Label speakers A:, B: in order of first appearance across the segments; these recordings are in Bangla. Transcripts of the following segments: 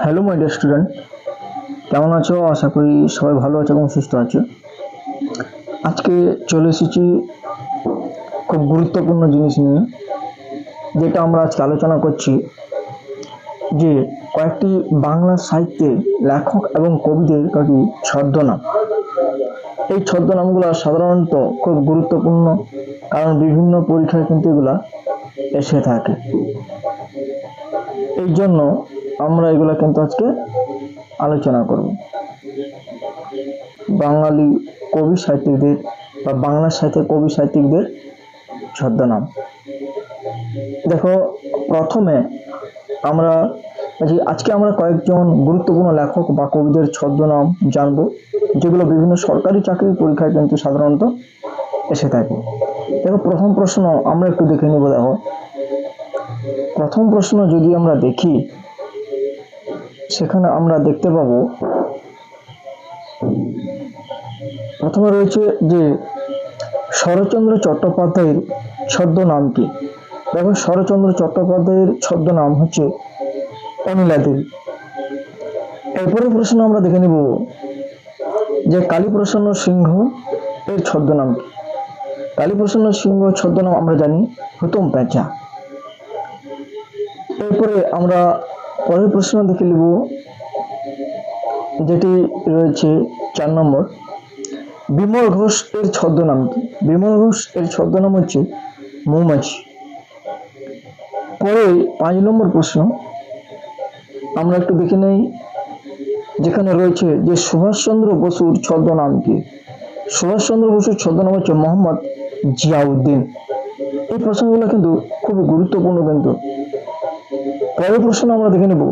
A: হ্যালো মাই ডিয়ার স্টুডেন্ট, কেমন আছো? আশা করি সবাই ভালো আছে এবং সুস্থ আছে। আজকে চলে এসেছি খুব গুরুত্বপূর্ণ জিনিস নিয়ে, যেটা আমরা আজকে আলোচনা করছি যে কয়েকটি বাংলা সাহিত্যের লেখক এবং কবিদের কয়েকটি ছদ্মনাম। এই ছদ্মনামগুলো সাধারণত খুব গুরুত্বপূর্ণ, কারণ বিভিন্ন পরীক্ষায় কিন্তু এগুলা এসে থাকে। এই জন্য আমরা এগুলা কিন্তু আজকে আলোচনা করব। বাঙালি কবি সাহিত্যিকদের বা বাংলা সাহিত্যের কবি সাহিত্যিকদের ছদ্মনাম। দেখো, প্রথমে আজকে আমরা কয়েকজন গুরুত্বপূর্ণ লেখক বা কবিদের ছদ্মনাম জানব, যেগুলো বিভিন্ন সরকারি চাকরির পরীক্ষায় কিন্তু সাধারণত এসে থাকে। দেখো, প্রথম প্রশ্ন আমরা একটু দেখে নিব। দেখো, প্রথম প্রশ্ন যদি আমরা দেখি, সেখানে আমরা দেখতে পাবো প্রথমে রয়েছে যে শরৎচন্দ্র চট্টোপাধ্যায়ের ছদ্মনাম কি। দেখো, শরৎচন্দ্র চট্টোপাধ্যায়ের ছদ্মনাম হচ্ছে অনিলা দেবী। এরপরে প্রশ্ন আমরা দেখে নিব যে কালীপ্রসন্ন সিংহ এর ছদ্মনাম কি। কালীপ্রসন্ন সিংহ ছদ্মনাম আমরা জানি হুতুম প্যাঁচা। এরপরে আমরা পরের প্রশ্ন দেখে নিব, যেটি রয়েছে 4 নম্বর। বিমল ঘোষ এর ছদ্মনাম কি। বিমল ঘোষ এর ছদ্মনাম হচ্ছে মৌমাছি। পরে 5 নম্বর প্রশ্ন আমরা একটু দেখে নেই, যেখানে রয়েছে যে সুভাষচন্দ্র বসুর ছদ্মনাম কি। সুভাষচন্দ্র বসুর ছদ্মনাম হচ্ছে মোহাম্মদ জিয়াউদ্দিন। এই প্রশ্নগুলো কিন্তু খুব গুরুত্বপূর্ণ। কিন্তু পরের প্রশ্ন আমরা দেখে নেব,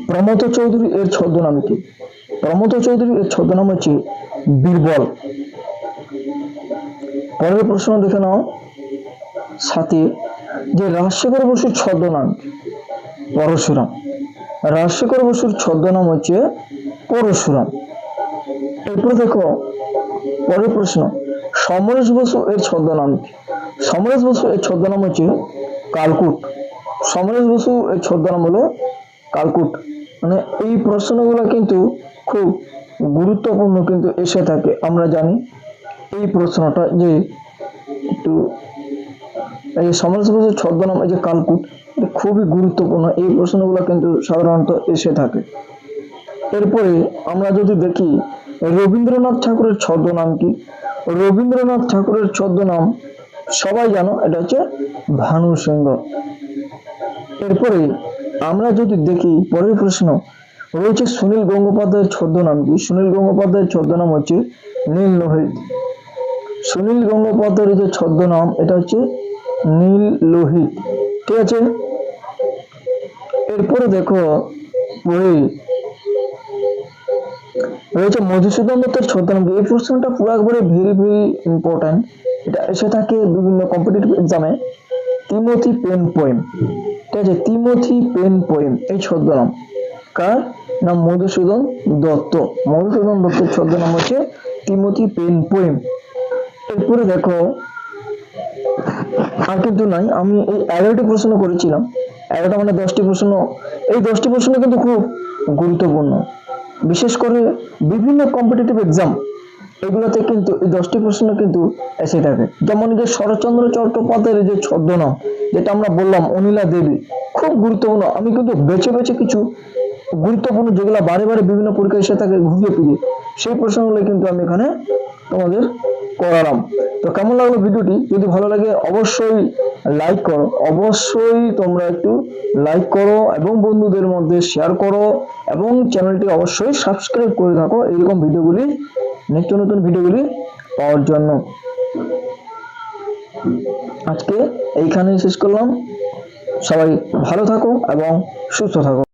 A: প্রমথ চৌধুরী এর ছদ্মনাম কি। প্রমথ চৌধুরী এর ছদ্মনাম হচ্ছে বীরবল। পরের প্রশ্ন দেখে নাও, সাথে যে রাজশেখর বসুর ছদ্মনাম পরশুরাম। রাজশেখর বসুর ছদ্মনাম হচ্ছে পরশুরাম। এরপর দেখো, পরের প্রশ্ন, সমরেশ বসু এর ছদ্মনাম কি। সমরেশ বসু এর ছদ্মনাম হচ্ছে কালকুট। সমরেশ বসু এর ছদ্মনাম হলো কালকুট। মানে এই প্রশ্নগুলো কিন্তু খুব গুরুত্বপূর্ণ কিন্তু এসে থাকে। আমরা জানি এই প্রশ্নটা যে একটু এই সমরেশ বসুর ছদ্মনাম এই যে কালকুট, খুবই গুরুত্বপূর্ণ। এই প্রশ্নগুলো কিন্তু সাধারণত এসে থাকে। এরপরে আমরা যদি দেখি রবীন্দ্রনাথ ঠাকুরের ছদ্মনাম কি। রবীন্দ্রনাথ ঠাকুরের ছদ্মনাম সবাই জানো, এটা হচ্ছে ভানু সিংহ। এরপরে আমরা যদি দেখি পরের প্রশ্ন রয়েছে সুনীল গঙ্গোপাধ্যায়ের ছদ্মনাম কি। সুনীল গঙ্গোপাধ্যায়ের ছদ্মনাম হচ্ছে নীল লোহিত। সুনীল গঙ্গোপাধ্যায়ের যে ছদ্মনাম এটা হচ্ছে নীল লোহিত। ঠিক আছে। এরপরে দেখো, রয়েছে মধুসূদন দত্তের ছদ্মনাম কি। এই প্রশ্নটা পুরো একবারে ভেরি ইম্পর্টেন্ট। এটা এসে থাকে বিভিন্ন কম্পিটিটিভ এক্সামে। তিমথি পেন পোয়েম। ঠিক আছে, তিমথি পেন পোয়েম এই ছদ্মনাম কার নাম? মধুসূদন দত্ত। মধুসূদন দত্তের ছদ্মনাম হচ্ছে তিমথি পেন পোয়েম। এরপরে দেখো, আর কিন্তু নাই, আমি এই 11টি প্রশ্ন করেছিলাম। 11টা মানে 10টি প্রশ্ন। এই 10টি প্রশ্ন কিন্তু খুব গুরুত্বপূর্ণ, বিশেষ করে বিভিন্ন কম্পিটিটিভ এক্সাম এগুলোতে কিন্তু এই 10টি প্রশ্ন কিন্তু এসে থাকে। যেমন যে শরৎচন্দ্র চট্টোপাধ্যায়ের যে ছদ্মনাম, যেটা আমরা বললাম অনিলা দেবী, খুব গুরুত্বপূর্ণ। আমি কিন্তু বেছে কিছু গুরুত্বপূর্ণ যেগুলো বারে বিভিন্ন পরীক্ষা এসে থাকে ঘুরিয়ে ফিরিয়ে, সেই প্রশ্নগুলো কিন্তু আমি এখানে তোমাদের করালাম। তো কেমন লাগলো ভিডিওটি? যদি ভালো লাগে অবশ্যই লাইক করো। অবশ্যই তোমরা একটু লাইক করো এবং বন্ধুদের মধ্যে শেয়ার করো, এবং চ্যানেলটি অবশ্যই সাবস্ক্রাইব করে থাকো এরকম ভিডিওগুলি, নিত্য নতুন ভিডিওগুলি পাওয়ার জন্য। আজকে এইখানেই শেষ করলাম। সবাই ভালো থাকো এবং সুস্থ থাকো।